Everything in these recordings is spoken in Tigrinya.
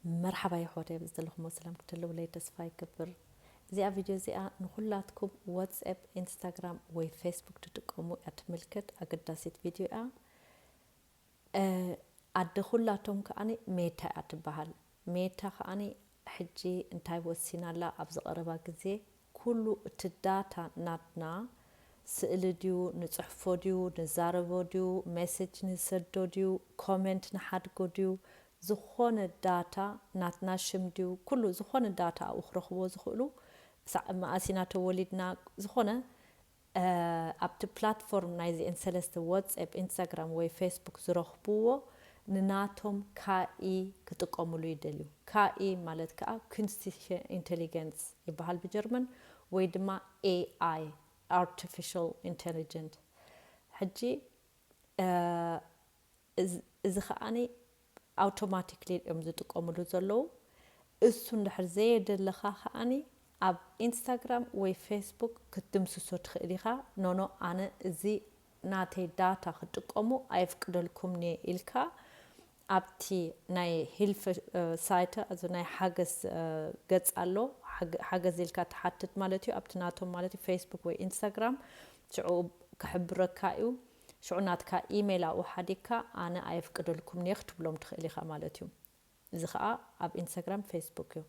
مرحبا يا حوري بزدلكم وسلام كتلو لي تسفاي كبر زي فيديو زي نخلاتكم واتساب انستغرام وفيسبوك تتقوموا اتملكت اقداسيت فيديو اد خلاتهم كاني ميتا اتبهال ميتا كاني حجي انتاي وسينا لا ابز قربا غزي كله تداتا ناتنا سئل ديو نصحفو ديو نزاربو ديو مسج نسدو ديو كومنت نحدقو ديو زخون داتا ناتنا شمديو كله زخون داتا او خرخبو زخلو ما اسيناتو وليدنا زخونه ابت بلاتفورم نايزي انسلست واتساب انستغرام و فيسبوك زرخبو نناتهم كاي كتقوملو يدلو كاي مالت كا كونستيشن انتليجنس يبحال بجرمن ويدما اي اي artificial intelligent حجي إذا خاني automatically تقوملو زلو እሱ እንድሕር ዘየደለኻ ኸኣኒ ኣብ ኢንስታግራም ወይ ፌስቡክ ክትድምስሶ ትኽእል ኢኻ ኖኖ ኣነ እዚ ናተይ ዳታ ክጥቀሙ ኣይፍቅደልኩምኒ ኢልካ ኣብቲ ናይ ሂልፍ ሳይት ኣዞ ናይ ሓገዝ ገጽ ኣሎ ሓገዝ ኢልካ ትሓትት ማለት እዩ ኣብቲ ናቶም ማለት እዩ ፌስቡክ ወይ ኢንስታግራም ሽዑ ክሕብረካ እዩ ሽዑ ናትካ ኢሜይል ኣኡ ሓዲካ ኣነ ኣይፍቅደልኩምኒ ክትብሎም ትኽእል ኢኻ ማለት እዩ እዚ ከዓ ኣብ ኢንስታግራም ፌስቡክ እዩ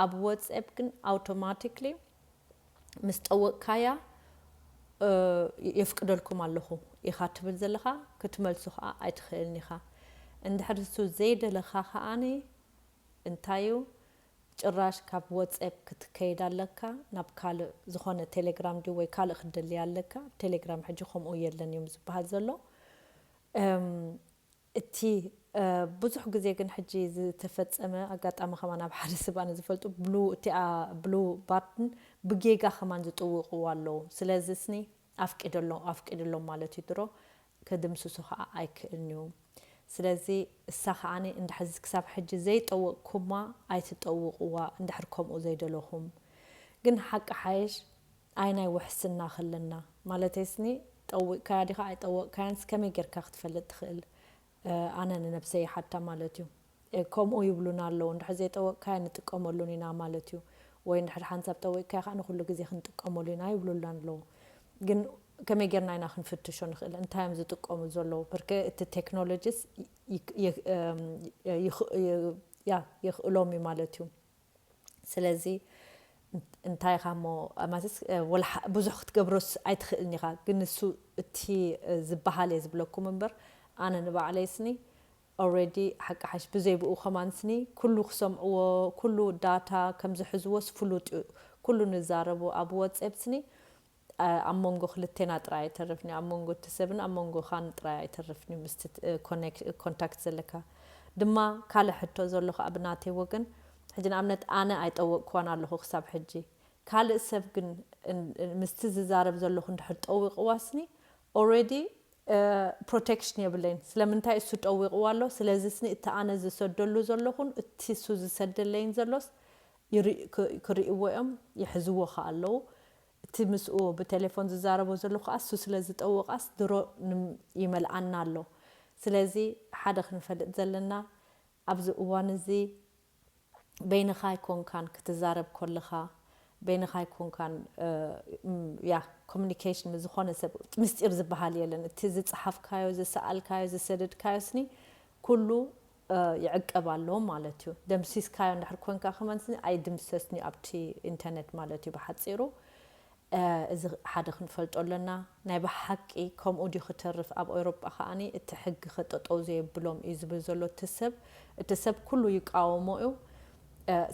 ኣብ ዋትስኣፕ ግን ኣውቶማቲክሊ ምስ ጠወቅካያ ይፍቅደልኩም ኣለኹ ኢኻ ትብል ዘለኻ ክትመልሱ ከዓ ኣይትኽእልን ኢኻ እንድሕር እሱ ዘይደለኻ ከኣኒ እንታዩ ጭራሽ ካብ ዋትስኣፕ ክትከይድ ኣለካ ናብ ካልእ ዝኾነ ቴሌግራም ዲ ወይ ካልእ ክደልይ ኣለካ ቴሌግራም ሕጂ ከምኡ የለን እዮም ዝበሃል ዘሎ እቲ ብዙሕ ግዜ ግን ሕጂ ዝተፈጸመ ኣጋጣሚ ከማን ኣብ ሓደ ሰባን ዝፈልጡ ብሉ ባትን ብጌጋ ከማን ዝጥውቁ ኣለዉ ስለዚ ስኒ ኣፍቂድሎ ማለት እዩ ድሮ ከድምስሱ ከዓ ኣይክእልን እዩ ስለዚ እሳ ከዓኒ እንድሕር ክሳብ ሕጂ ዘይጠወቅኩማ ኣይትጠውቁዋ እንድሕር ከምኡ ዘይደለኹም ግን ሓቂ ሓይሽ ኣይናይ ውሕስና ክለና ማለት ስኒ ጠውቅካያ ዲኻ ኣይጠወቅካያንስ ከመይ ጌርካ ክትፈልጥ ትኽእል ኣነ ንነብሰይ ሓታ ማለት እዩ ከምኡ ይብሉና ኣለዉ እንድሕር ዘይጠወቅካያ ንጥቀመሉን ኢና ማለት እዩ ወይ እንድሕር ሓንሳብ ጠወቅካያ ከዓ ንኩሉ ግዜ ክንጥቀመሉ ኢና ይብሉና ኣለዉ ግን ከመይ ጌርና ኢና ክንፍትሾ ንኽእል እንታይ እዮም ዝጥቀሙ ዘለዉ ብርክ እቲ ቴክኖሎጂስ ይኽእሎም እዩ ማለት እዩ ስለዚ እንታይ ኻሞ ማለት ብዙሕ ክትገብሮስ ኣይትኽእልን ኢኻ ግን እሱ እቲ ዝበሃል እየ ዝብለኩም እምበር ኣነ ንባዕለይ ስኒ already ሓቂ ሓሽ ብዘይብኡ ኸማን ስኒ ኩሉ ክሰምዕዎ ኩሉ ዳታ ከም ዝሕዝዎስ ፍሉጥ እዩ ኩሉ ንዛረቡ ኣብ ዋትስኣፕ ስኒ ኣብ መንጎ ክልቴና ጥራይ ኣይተርፍኒ ኣብ መንጎ እቲ ሰብን ኣብ መንጎ ኻን ጥራይ ኣይተርፍኒ ምስቲ ኮንታክት ዘለካ ድማ ካልእ ሕቶ ዘለኹ ኣብ ናተይ ወገን ሕጂ ንኣብነት ኣነ ኣይጠወቅኳን ኣለኹ ክሳብ ሕጂ ካልእ ሰብ ግን ምስቲ ዝዛረብ ዘለኹ እንድሕር ጠዊቕዋስኒ already protection የብለይን ስለምንታይ እሱ ጠዊቕዋ ኣሎ ስለዚ ስኒ እቲ ኣነ ዝሰደሉ ዘለኹን እቲ እሱ ዝሰደለይን ዘሎስ ክርእይዎ እዮም ይሕዝዎ ከዓ ኣለዉ እቲ ምስኡ ብቴሌፎን ዝዛረቦ ዘለኹ ከዓ እሱ ስለዝጠወቃስ ድሮ ይመልኣና ኣሎ ስለዚ ሓደ ክንፈልጥ ዘለና ኣብዚ እዋን እዚ በይንኻ ይኮንካን ክትዛረብ ከለኻ በይንኻ ይኮንካን ኮሚኒኬሽን ዝኾነ ሰብ ምስጢር ዝበሃል የለን እቲ ዝፅሓፍካዮ ዝሰኣልካዮ ዝሰደድካዮስኒ ኩሉ ይዕቀብ ኣሎ ማለት እዩ ደምሲስካዮ እንድሕር ኮንካ ከመንስኒ ኣይድምሰስኒ ኣብቲ ኢንተርኔት ማለት እዩ ብሓፂሩ እዚ ሓደ ክንፈልጦ ኣለና ናይ ብሓቂ ከምኡ ድዩ ክተርፍ ኣብ ኤውሮጳ ከዓኒ እቲ ሕጊ ክጠጠው ዘየብሎም እዩ ዝብል ዘሎ እቲ ሰብ ኩሉ ይቃወሞ እዩ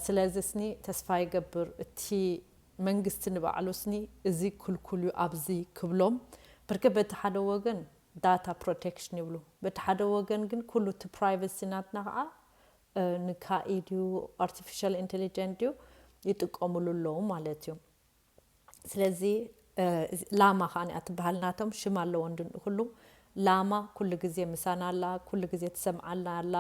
ስለዚ ስኒ ተስፋ ይገብር እቲ መንግስቲ ንባዕሉ ስኒ እዚ ኩልኩል እዩ ኣብዚ ክብሎም ብርክ በቲ ሓደ ወገን ዳታ ፕሮቴክሽን ይብሉ በቲ ሓደ ወገን ግን ኩሉ እቲ ፕራይቬሲ ናትና ከዓ ንካኢድዩ ኣርቲፊሻል ኢንቴሊጀንት እዩ ይጥቀሙሉ ኣለዉ ማለት እዩ ስለዚ ላማ ከዓኒ ኣትበሃል ናቶም ሽም ኣለዎ ኩሉ ላማ ኩሉ ግዜ ምሳና ኣላ ኩሉ ግዜ ትሰምዓልና ኣላ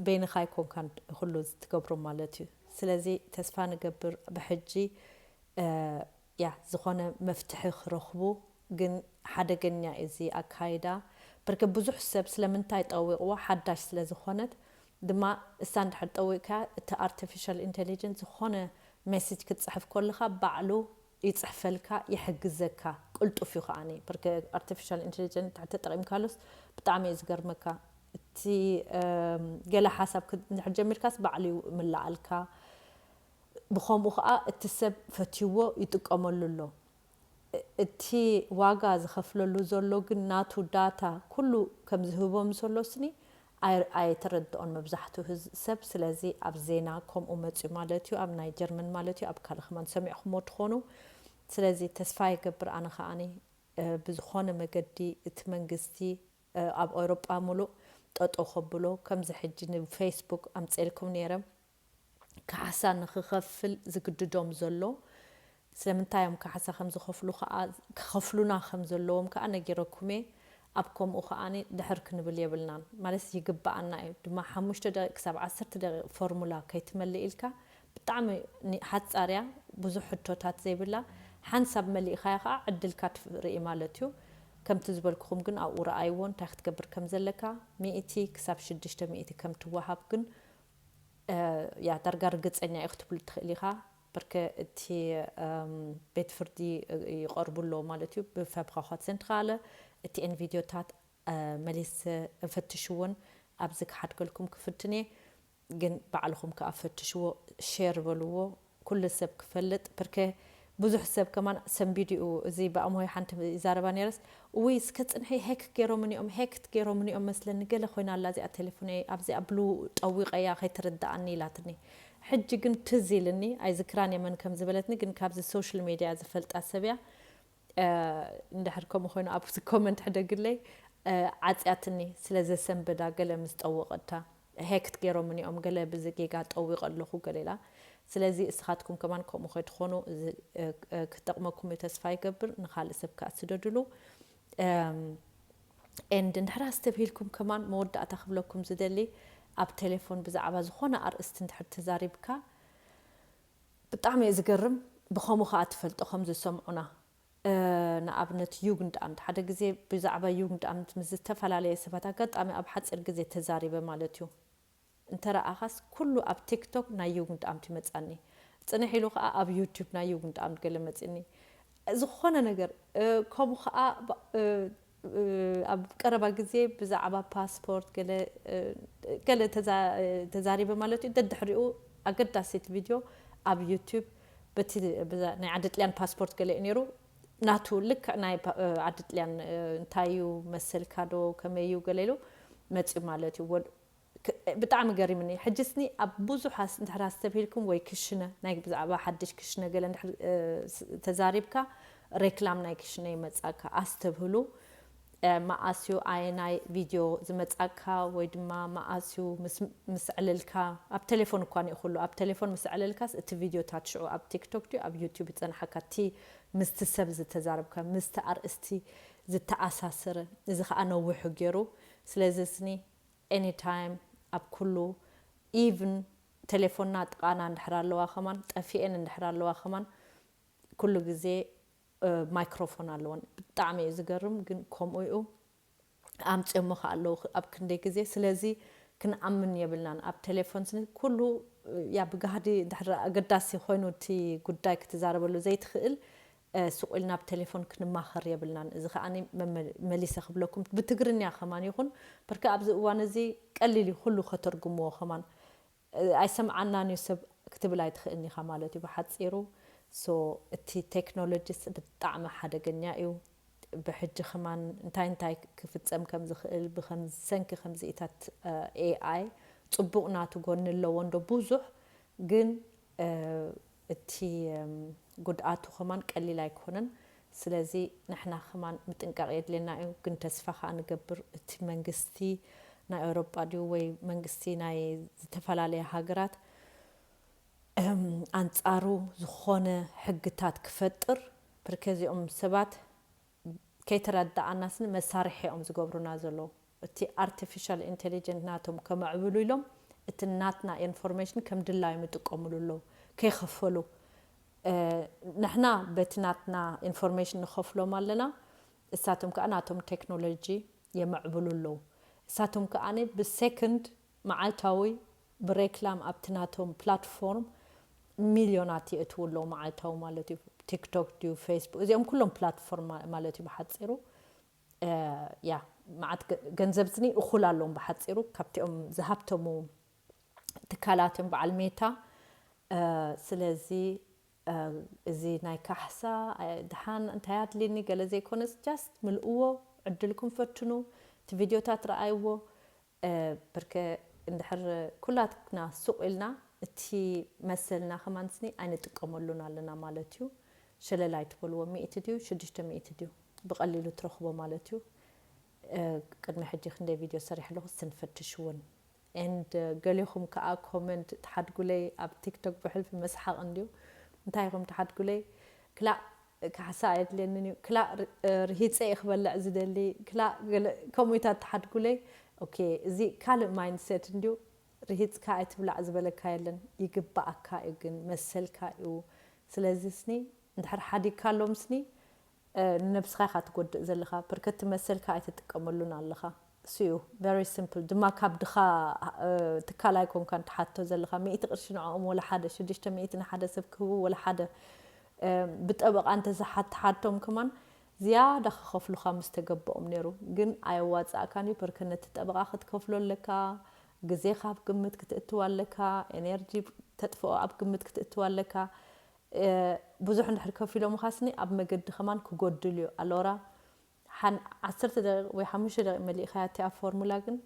በይንኻ ይኮንካን ኩሉ ዝትገብሮ ማለት እዩ ስለዚ ተስፋ ንገብር ብሕጂ ዝኾነ መፍትሒ ክረኽቡ ግን ሓደገኛ እዚ ኣካይዳ ብርክ ብዙሕ ሰብ ስለምንታይ ጠዊቕዋ ሓዳሽ ስለዝኾነት دما استان دحر طويكا ت artificial intelligence خونه مسج كتصحف كلها بعلو يتصحفلكا يحجزكا قلتو في خاني برك artificial intelligence تحت تقيم كالوس بطعمي يزقرمكا تي جلا حسب كدحر جميركاس بعلو ملعلكا بخومو خا اتسب فتيو يتقمللو اتي واغا زخفللو زلو ግን ናቱ ዳታ ኩሉ ከም ዝህቦም ዘሎስኒ አይ ተረድኦን መብዛሕቱ ሰብ ስለዚ ኣብ ዜና ከምኡ መጽኡ ማለት እዩ ኣብ ናይ ጀርመን ማለት እዩ ኣብ ካልኽማን ሰሚዕኹም ትኾኑ ስለዚ ተስፋ ይገብር ኣነ ኸኣኒ ብዝኾነ መገዲ እቲ መንግስቲ ኣብ ኣውሮጳ ሙሉእ ጠጦ ኸብሎ ከም ዝሕጂ ንፌስቡክ ኣምጼልኩም ነይረ ካሕሳ ንኽኸፍል ዝግድዶም ዘሎ ስለምንታዮም ካሕሳ ከም ዝኸፍሉ ኸኣ ክኸፍሉና ከም ዘለዎም ከኣ ነጊረኩሜ ኣብ ከምኡ ኸኣኒ ድሕር ክንብል የብልናን ማለት ይግባኣና እዩ ድማ 5 ደቂቕ ክሳብ 10 ደቂቕ ፎርሙላ ከይትመልእ ኢልካ ብጣዕሚ ሓፃርያ ብዙሕ ሕቶታት ዘይብላ ሓንሳብ መሊእኻ ኸኣ ዕድልካ ትርኢ ማለት እዩ ከምቲ ዝበልኩኹም ግን ኣብኡ ረኣይዎ እንታይ ክትገብር ከም ዘለካ 100 ክሳብ 600 ከም ትወሃብ ግን ያ ዳርጋ ርግፀኛ እዩ ክትብል ትኽእል ኢኻ برك تي بيت فردي يقربوا له مالتيو بفبرخات سنترالة تي ان فيديو تات مليس فتشون ابزك حد لكم كفتني جن بعلهم كافتشو شير بلو كل سب كفلت برك بزح سب كمان سم فيديو زي بقى مو حنت زاربانيرس ويس كتنحي هيك كيرو مني هيك كيرو مني مثلا نقل خوينا لازم التليفوني ابزي ابلو طويق يا خي تردعني لاتني حج جن تزيلني أي ذكراني من كم زبلتني جن كابز السوشيال ميديا زفلت أسابيع ندحركم خوينا أبو كومنت حدا قال لي عزياتني سلازة سنبدا قال مستوقتها هيك تجيرو مني قال بزقيقة طويق الله قال لا سلازي اسخاتكم كمان كم خوي تخونوا كتقمكم يتسفاي قبر نخال سبك أسددلو إن نحراستبهلكم كمان مودة أتخبلكم زدلي ኣብ ቴሌፎን ብዛዕባ ዝኾነ ኣርእስቲ እንድሕር ተዛሪብካ ብጣዕሚ እዩ ዝገርም ብኸምኡ ከዓ ትፈልጦ ከም ዝሰምዑና ንኣብነት ዩግንድኣምት ሓደ ግዜ ብዛዕባ ዩግንድኣምት ምስ ዝተፈላለየ ሰባት ኣጋጣሚ ኣብ ሓፂር ግዜ ተዛሪበ ማለት እዩ እንተረኣኻስ ኩሉ ኣብ ቲክቶክ ናይ ዩግንድኣምት ይመፃኒ ፅንሕ ኢሉ ከዓ ኣብ ዩቲዩብ ናይ ዩግንድኣምት ገለ መፅኒ ዝኾነ ነገር ከምኡ ከዓ ኣብ ቀረባ ግዜ ብዛዕባ ፓስፖርት ገለ ተዛሪበ ማለት እዩ ደድሕሪኡ ኣገዳሲት ቪድዮ ኣብ ዩቲዩብ በቲ ናይ ዓድጥልያን ፓስፖርት ገለ ነይሩ ናቱ ልክ ናይ ዓድጥልያን እንታዩ መሰልካዶ ከመዩ ገለሉ መፅኡ ማለት እዩ ብጣዕሚ ገሪምኒ ሕጅስኒ ኣብ ብዙሕ እንድሕር ኣስተብሂልኩም ወይ ክሽነ ናይ ብዛዕባ ሓድሽ ክሽነ ገለ ተዛሪብካ ሬክላም ናይ ክሽነ ይመፃካ ኣስተብህሉ ማኣስዩ ኣይናይ ቪድዮ ዝመፃካ ወይ ድማ ማኣስዩ ምስዕልልካ ኣብ ቴሌፎን እኳ ይኹሉ ኣብ ቴሌፎን ምስዕልልካስ እቲ ቪድዮ ታትሽዑ ኣብ ቲክቶክ ዲ ኣብ ዩቲዩብ ፀንሓካ እቲ ምስቲ ሰብ ዝተዛረብካ ምስቲ ኣርእስቲ ዝተኣሳሰረ እዚ ከዓ ነዊሑ ገይሩ ስለዚ ስኒ ኤኒ ታይም ኣብ ኩሉ ኢቭን ቴሌፎንና ጥቃና እንድሕር ኣለዋ ኸማን ጠፊአን እንድሕር ኣለዋ ኸማን ኩሉ ግዜ ማይክሮፎን ኣለዎን ብጣዕሚ እዩ ዝገርም ግን ከምኡ እዩ ኣምፅሞ ከኣለዉ ኣብ ክንደይ ግዜ ስለዚ ክንኣምን የብልናን ኣብ ቴሌፎን ስኒ ኩሉ ያ ብጋህዲ ድሕሪ ኣገዳሲ ኮይኑ እቲ ጉዳይ ክትዛረበሉ ዘይትኽእል ስቁልና ኣብ ቴሌፎን ክንማኸር የብልናን እዚ ከዓኒ መሊሰ ክብለኩም ብትግርኛ ኸማን ይኹን በርካ ኣብዚ እዋን እዚ ቀሊል ኩሉ ከተርጉምዎ ኸማን ኣይሰምዓናን እዩ ሰብ ክትብል ኣይትኽእልኒ ኢኻ ማለት እዩ ብሓፂሩ ሶ እቲ ቴክኖሎጂስ ብጣዕሚ ሓደገኛ እዩ ብሕጂ ኸማን እንታይ ክፍፀም ከም ዝኽእል ብከምዚ ሰንኪ ከምዚኢታት ኤኣይ ፅቡቕ ናቱ ጎኒ ኣለዎ እንዶ ብዙሕ ግን እቲ ጉድኣቱ ኸማን ቀሊል ኣይኮነን ስለዚ ንሕና ኸማን ምጥንቃቕ የድልየና እዩ ግን ተስፋ ከዓ ንገብር እቲ መንግስቲ ናይ ኣውሮጳ ድዩ ወይ መንግስቲ ናይ ዝተፈላለየ ሃገራት ኣንጻሩ ዝኾነ ሕግታት ክፈጥር ብርከዚኦም ሰባት ከይተረዳእናስን መሳርሒኦም ዝገብሩና ዘለዉ እቲ artificial intelligence ናቶም ከመዕብሉ ኢሎም እቲ ናትና ኢንፎርሜሽን ከም ድላዮም ይጥቀሙሉ ኣለዉ ከይኸፈሉ ንሕና በቲ ናትና ኢንፎርሜሽን ንኸፍሎም ኣለና እሳቶም ከዓ ናቶም ቴክኖሎጂ የመዕብሉ ኣለዉ እሳቶም ከዓኒ ብሴኮንድ معالتاوي بريكلام أبتناتهم بلاتفورم مليونات يأتولو معالتاو مالتي تيك توك ديو فيسبوك زيهم كلهم بلاتفورم مالتي بحتصيرو يا معت جنزبتني أخلالهم بحتصيرو كابتهم ذهبتمو تكالاتهم بعلميتا سلازي زي ناي كحسا دحان انتهات ليني قال زي كونس جاست ملقوه عدلكم فتنو تفيديو تاترأيوه بركة اندحر كلاتنا سوق لنا تي مثلنا خمانسني أين تقوملونا لنا مالتيو شللايت بولو 100 ديو 600 ديو بقليلو ترخبو مالتيو قد ما حجي خندي فيديو صريح له سنفتشون and قاليهم كأ كومنت تحد قولي أب تيك توك بحلف مسحق عنديو انتايهم تحد قولي كلا كحسايد لأنني كلا رهيت سيخ بلع زدلي كلا كوميتات تحد قولي اوكي زي كالم مايند سيت نديو رهيت كايت بلع زبل كايلن يقبع كايجن مسل كايو سلازسني ندحر حدي كالوم سني نفس خاخة تقول زلخا بركت مسل كايت تقملون اللخا سيو very simple دما كاب دخا تكالايكم كان تحطو زلخا 100 قرش نعوم ولا حدا 600 حدا سبكو ولا حدا بتطبق أنت زحت حاتهم كمان زيادة خفلو خامس تجبؤهم نيرو جن أيوات أكاني بركنة تطبق أخذ كفلو لكا جزء خاب قمت كتأتوال لكا إنرجي تدفع أب قمت كتأتوال لكا بزح نحر كفيلو مخاسني أب مجد خمان كجودليو ألورا حن 10 دقائق وي5 دقائق ملي خياتي فورمولا جن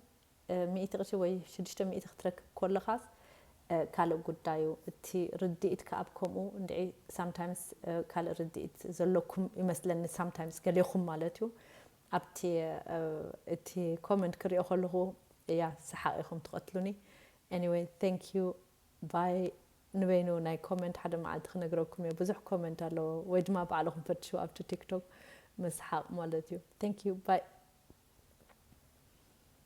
100 قرش وي 600 ترك كل خاص كالو قدايو تي رديت كأبكمو ندعي sometimes كالو رديت زلكم يمثلني sometimes قاليهم مالتيو أبتي تي comment كريو خلوه يا سحائكم تقتلوني anyway thank you bye نبينو ناي comment حدا ما عاد خلنا نقرأكم يا بزح comment على ويد ما بعلهم فتشوا أبتي تيك توك مسحاق مالتيو thank you bye